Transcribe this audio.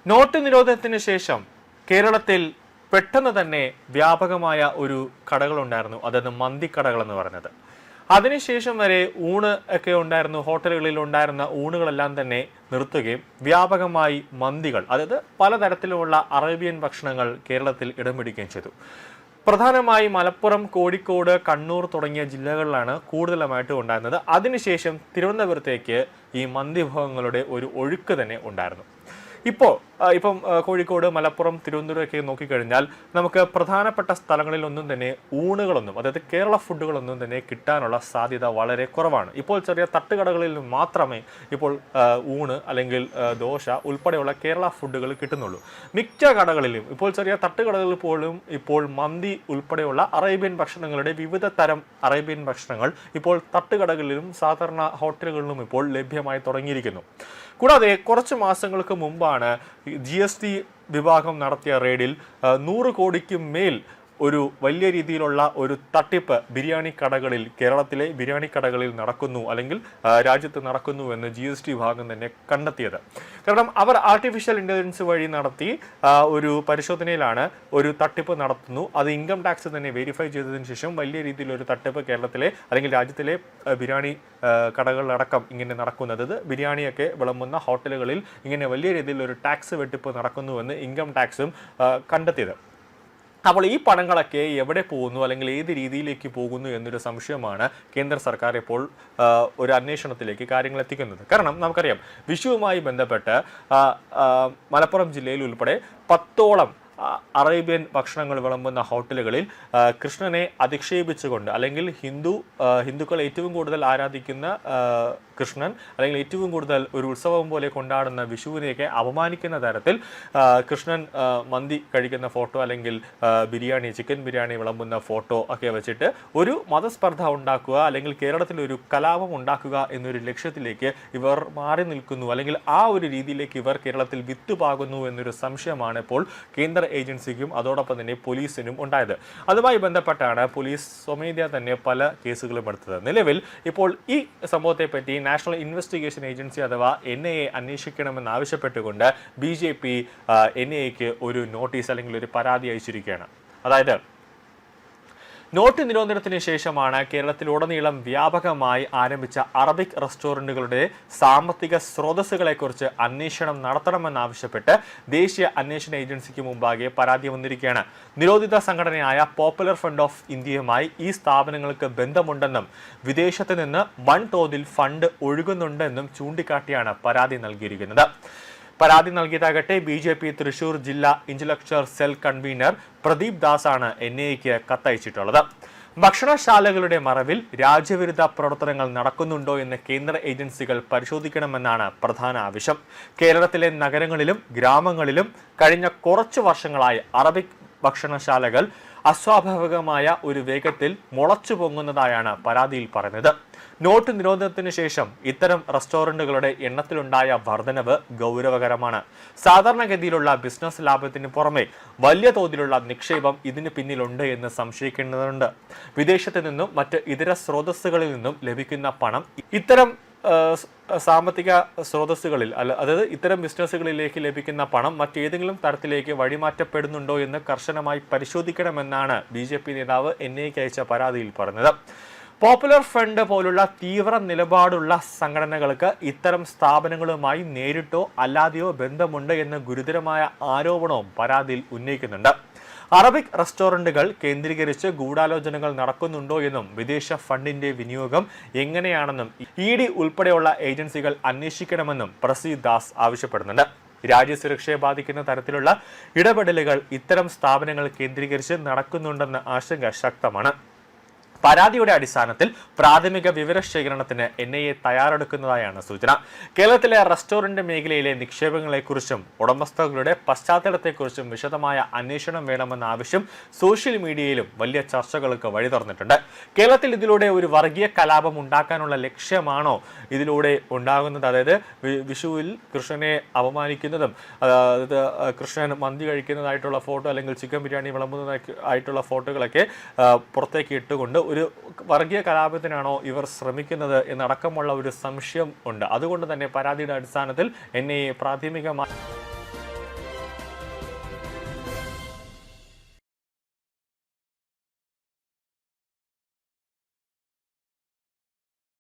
Not നിരോധനത്തിന് ശേഷം കേരളത്തിൽ പെട്ടെന്ന് തന്നെ വ്യാപകമായ ഒരു കടകളുണ്ടായിരുന്നു, അതായത് മന്തിക്കടകൾ എന്ന് പറഞ്ഞത്. അതിനുശേഷം വരെ ഊണ് ഒക്കെ ഉണ്ടായിരുന്നു, ഹോട്ടലുകളിൽ ഉണ്ടായിരുന്ന ഊണുകളെല്ലാം തന്നെ നിർത്തുകയും വ്യാപകമായി മന്തികൾ, അതായത് പലതരത്തിലുള്ള അറേബ്യൻ ഭക്ഷണങ്ങൾ കേരളത്തിൽ ഇടം പിടിക്കുകയും ചെയ്തു. പ്രധാനമായി മലപ്പുറം, കോഴിക്കോട്, കണ്ണൂർ തുടങ്ങിയ ജില്ലകളിലാണ് കൂടുതലുമായിട്ട് ഉണ്ടായിരുന്നത്. അതിനുശേഷം തിരുവനന്തപുരത്തേക്ക് ഈ മന്തി വിഭവങ്ങളുടെ ഒരു ഒഴുക്ക് തന്നെ ഉണ്ടായിരുന്നു. ഇപ്പം കോഴിക്കോട്, മലപ്പുറം, തിരുവനന്തപുരമൊക്കെ നോക്കിക്കഴിഞ്ഞാൽ നമുക്ക് പ്രധാനപ്പെട്ട സ്ഥലങ്ങളിലൊന്നും തന്നെ ഊണുകളൊന്നും, അതായത് കേരള ഫുഡുകളൊന്നും തന്നെ കിട്ടാനുള്ള സാധ്യത വളരെ കുറവാണ്. ഇപ്പോൾ ചെറിയ തട്ടുകടകളിൽ മാത്രമേ ഇപ്പോൾ ഊണ് അല്ലെങ്കിൽ ദോശ ഉൾപ്പെടെയുള്ള കേരള ഫുഡുകൾ കിട്ടുന്നുള്ളൂ. മിക്ക കടകളിലും ഇപ്പോൾ ചെറിയ തട്ടുകടകളിൽ പോലും ഇപ്പോൾ മന്തി ഉൾപ്പെടെയുള്ള അറേബ്യൻ ഭക്ഷണങ്ങളുടെ വിവിധ തരം അറേബ്യൻ ഭക്ഷണങ്ങൾ ഇപ്പോൾ തട്ടുകടകളിലും സാധാരണ ഹോട്ടലുകളിലും ഇപ്പോൾ ലഭ്യമായി തുടങ്ങിയിരിക്കുന്നു. കൂടാതെ കുറച്ച് മാസങ്ങൾക്ക് മുമ്പാണ് GST വിഭാഗം നടത്തിയ റെയ്ഡിൽ 100 കോടിക്ക് മേൽ ഒരു വലിയ രീതിയിലുള്ള ഒരു തട്ടിപ്പ് കേരളത്തിലെ ബിരിയാണി കടകളിൽ നടക്കുന്നു, അല്ലെങ്കിൽ രാജ്യത്ത് നടക്കുന്നുവെന്ന് GST വിഭാഗം തന്നെ കണ്ടെത്തിയത്. കാരണം അവർ ആർട്ടിഫിഷ്യൽ ഇന്റലിജൻസ് വഴി നടത്തി ഒരു പരിശോധനയിലാണ് ഒരു തട്ടിപ്പ് നടത്തുന്നു. അത് ഇൻകം ടാക്സ് തന്നെ വെരിഫൈ ചെയ്തതിനു ശേഷം വലിയ രീതിയിലൊരു തട്ടിപ്പ് കേരളത്തിലെ അല്ലെങ്കിൽ രാജ്യത്തിലെ ബിരിയാണി കടകളിലടക്കം ഇങ്ങനെ നടക്കുന്നത്, ബിരിയാണിയൊക്കെ വിളമ്പുന്ന ഹോട്ടലുകളിൽ ഇങ്ങനെ വലിയ രീതിയിലൊരു ടാക്സ് വെട്ടിപ്പ് നടക്കുന്നുവെന്ന് ഇൻകം ടാക്സും കണ്ടെത്തിയത്. അപ്പോൾ ഈ പണങ്ങളൊക്കെ എവിടെ പോകുന്നു, അല്ലെങ്കിൽ ഏത് രീതിയിലേക്ക് പോകുന്നു എന്നൊരു സംശയമാണ് കേന്ദ്ര സർക്കാർ ഇപ്പോൾ ഒരു അന്വേഷണത്തിലേക്ക് കാര്യങ്ങൾ എത്തിക്കുന്നത്. കാരണം നമുക്കറിയാം, വിഷുവുമായി ബന്ധപ്പെട്ട് മലപ്പുറം ജില്ലയിൽ ഉൾപ്പെടെ 10ഓളം അറേബ്യൻ ഭക്ഷണങ്ങൾ വിളമ്പുന്ന ഹോട്ടലുകളിൽ കൃഷ്ണനെ അധിക്ഷേപിച്ചുകൊണ്ട്, അല്ലെങ്കിൽ ഹിന്ദുക്കൾ ഏറ്റവും കൂടുതൽ ആരാധിക്കുന്ന കൃഷ്ണൻ, അല്ലെങ്കിൽ ഏറ്റവും കൂടുതൽ ഒരു ഉത്സവം പോലെ കൊണ്ടാടുന്ന വിഷുവിനെയൊക്കെ അപമാനിക്കുന്ന തരത്തിൽ കൃഷ്ണൻ മന്തി കഴിക്കുന്ന ഫോട്ടോ, അല്ലെങ്കിൽ ചിക്കൻ ബിരിയാണി വിളമ്പുന്ന ഫോട്ടോ ഒക്കെ വെച്ചിട്ട് ഒരു മതസ്പർദ്ധ ഉണ്ടാക്കുക, അല്ലെങ്കിൽ കേരളത്തിൽ ഒരു കലാപം ഉണ്ടാക്കുക എന്നൊരു ലക്ഷ്യത്തിലേക്ക് ഇവർ മാറി നിൽക്കുന്നു, അല്ലെങ്കിൽ ആ ഒരു രീതിയിലേക്ക് ഇവർ കേരളത്തിൽ വിത്തുപാകുന്നു എന്നൊരു സംശയമാണ് ഇപ്പോൾ കേന്ദ്ര ഏജൻസിക്കും അതോടൊപ്പം തന്നെ പോലീസിനും ഉണ്ടായത്. അതുമായി ബന്ധപ്പെട്ടാണ് പോലീസ് സ്വമേധയാ തന്നെ പല കേസുകളും എടുത്തത്. നിലവിൽ ഇപ്പോൾ ഈ സംഭവത്തെ പറ്റി നാഷണൽ ഇൻവെസ്റ്റിഗേഷൻ ഏജൻസി അഥവാ NIA അന്വേഷിക്കണമെന്ന് ആവശ്യപ്പെട്ടുകൊണ്ട് BJP NIAക്ക് ഒരു നോട്ടീസ് അല്ലെങ്കിൽ ഒരു പരാതി അയച്ചിരിക്കുകയാണ്. അതായത് നോട്ട് നിരോധനത്തിന് ശേഷമാണ് കേരളത്തിലുടനീളം വ്യാപകമായി ആരംഭിച്ച അറബിക് റെസ്റ്റോറൻറ്റുകളുടെ സാമ്പത്തിക സ്രോതസ്സുകളെക്കുറിച്ച് അന്വേഷണം നടത്തണമെന്നാവശ്യപ്പെട്ട് ദേശീയ അന്വേഷണ ഏജൻസിക്ക് മുമ്പാകെ പരാതി വന്നിരിക്കുകയാണ്. നിരോധിത സംഘടനയായ പോപ്പുലർ ഫ്രണ്ട് ഓഫ് ഇന്ത്യയുമായി ഈ സ്ഥാപനങ്ങൾക്ക് ബന്ധമുണ്ടെന്നും വിദേശത്ത് നിന്ന് വൻതോതിൽ ഫണ്ട് ഒഴുകുന്നുണ്ടെന്നും ചൂണ്ടിക്കാട്ടിയാണ് പരാതി നൽകിയിരിക്കുന്നത്. പരാതി നൽകിയതാകട്ടെ BJP തൃശൂർ ജില്ലാ ഇന്റലക്ച്വൽ സെൽ കൺവീനർ പ്രദീപ് ദാസാണ് NIAക്ക് കത്തയച്ചിട്ടുള്ളത്. ഭക്ഷണശാലകളുടെ മറവിൽ രാജ്യവിരുദ്ധ പ്രവർത്തനങ്ങൾ നടക്കുന്നുണ്ടോ എന്ന് കേന്ദ്ര ഏജൻസികൾ പരിശോധിക്കണമെന്നാണ് പ്രധാന ആവശ്യം. കേരളത്തിലെ നഗരങ്ങളിലും ഗ്രാമങ്ങളിലും കഴിഞ്ഞ കുറച്ചു വർഷങ്ങളായി അറബിക് ഭക്ഷണശാലകൾ അസ്വാഭാവികമായ ഒരു വേഗത്തിൽ മുളച്ചു പൊങ്ങുന്നതായാണ് പരാതിയിൽ പറയുന്നത്. നോട്ട് നിരോധനത്തിന് ശേഷം ഇത്തരം റെസ്റ്റോറൻറ്റുകളുടെ എണ്ണത്തിലുണ്ടായ വർധനവ് ഗൗരവകരമാണ്. സാധാരണഗതിയിലുള്ള ബിസിനസ് ലാഭത്തിന് പുറമെ വലിയ തോതിലുള്ള നിക്ഷേപം ഇതിന് പിന്നിലുണ്ട് എന്ന് സംശയിക്കേണ്ടതുണ്ട്. വിദേശത്ത് നിന്നും മറ്റ് ഇതര സ്രോതസ്സുകളിൽ നിന്നും ലഭിക്കുന്ന പണം ഇത്തരം സാമ്പത്തിക സ്രോതസ്സുകളിൽ അതായത് ഇത്തരം ബിസിനസ്സുകളിലേക്ക് ലഭിക്കുന്ന പണം മറ്റേതെങ്കിലും തരത്തിലേക്ക് വഴിമാറ്റപ്പെടുന്നുണ്ടോ എന്ന് കർശനമായി പരിശോധിക്കണമെന്നാണ് BJP നേതാവ് NIAക്ക് അയച്ച പരാതിയിൽ പറഞ്ഞത്. പോപ്പുലർ ഫ്രണ്ട് പോലുള്ള തീവ്ര നിലപാടുള്ള സംഘടനകൾക്ക് ഇത്തരം സ്ഥാപനങ്ങളുമായി നേരിട്ടോ അല്ലാതെയോ ബന്ധമുണ്ട് എന്ന ഗുരുതരമായ ആരോപണവും പരാതിയിൽ ഉന്നയിക്കുന്നുണ്ട്. അറബിക് റെസ്റ്റോറൻറ്റുകൾ കേന്ദ്രീകരിച്ച് ഗൂഢാലോചനകൾ നടക്കുന്നുണ്ടോ എന്നും വിദേശ ഫണ്ടിന്റെ വിനിയോഗം എങ്ങനെയാണെന്നും ED ഉൾപ്പെടെയുള്ള ഏജൻസികൾ അന്വേഷിക്കണമെന്നും പ്രസീദ് ദാസ് ആവശ്യപ്പെടുന്നുണ്ട്. രാജ്യസുരക്ഷയെ ബാധിക്കുന്ന തരത്തിലുള്ള ഇടപെടലുകൾ ഇത്തരം സ്ഥാപനങ്ങൾ കേന്ദ്രീകരിച്ച് നടക്കുന്നുണ്ടെന്ന ആശങ്ക ശക്തമാണ്. പരാതിയുടെ അടിസ്ഥാനത്തിൽ പ്രാഥമിക വിവരശേഖരണത്തിന് NIA തയ്യാറെടുക്കുന്നതായാണ് സൂചന. കേരളത്തിലെ റെസ്റ്റോറന്റ് മേഖലയിലെ നിക്ഷേപങ്ങളെക്കുറിച്ചും ഉടമസ്ഥകളുടെ പശ്ചാത്തലത്തെക്കുറിച്ചും വിശദമായ അന്വേഷണം വേണമെന്ന ആവശ്യം സോഷ്യൽ മീഡിയയിലും വലിയ ചർച്ചകൾക്ക് വഴി തുറന്നിട്ടുണ്ട്. കേരളത്തിൽ ഇതിലൂടെ ഒരു വർഗീയ കലാപം ഉണ്ടാക്കാനുള്ള ലക്ഷ്യമാണോ ഇതിലൂടെ ഉണ്ടാകുന്നത്? അതായത് വിഷുവിൽ കൃഷ്ണനെ അപമാനിക്കുന്നതും കൃഷ്ണൻ മന്തി കഴിക്കുന്നതായിട്ടുള്ള ഫോട്ടോ, അല്ലെങ്കിൽ ചിക്കൻ ബിരിയാണി വിളമ്പുന്നതായിട്ടുള്ള ഫോട്ടോകളൊക്കെ പുറത്തേക്ക് ഇട്ടുകൊണ്ട് ഒരു വർഗീയ കലാപത്തിനാണോ ഇവർ ശ്രമിക്കുന്നത് എന്നടക്കമുള്ള ഒരു സംശയം ഉണ്ട്. അതുകൊണ്ട് തന്നെ പരാതിയുടെ അടിസ്ഥാനത്തിൽ NIA പ്രാഥമികമായി